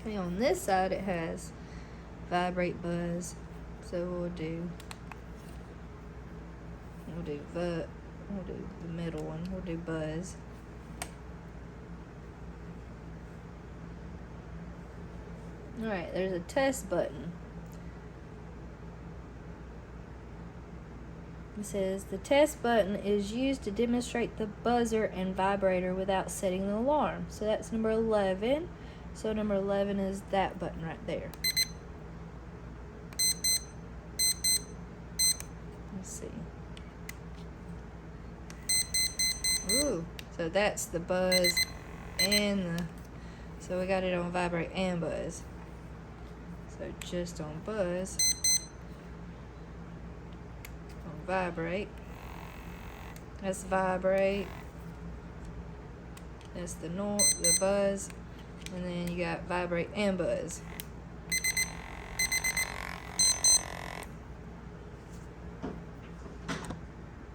Okay, on this side it has vibrate, buzz. So we'll do the middle one. We'll do buzz. Alright, there's a test button. It says the test button is used to demonstrate the buzzer and vibrator without setting the alarm. So that's number 11. So number 11 is that button right there. Let's see. Ooh, so that's the buzz and so we got it on vibrate and buzz. So just on buzz, on vibrate, that's vibrate, that's the buzz, and then you got vibrate and buzz.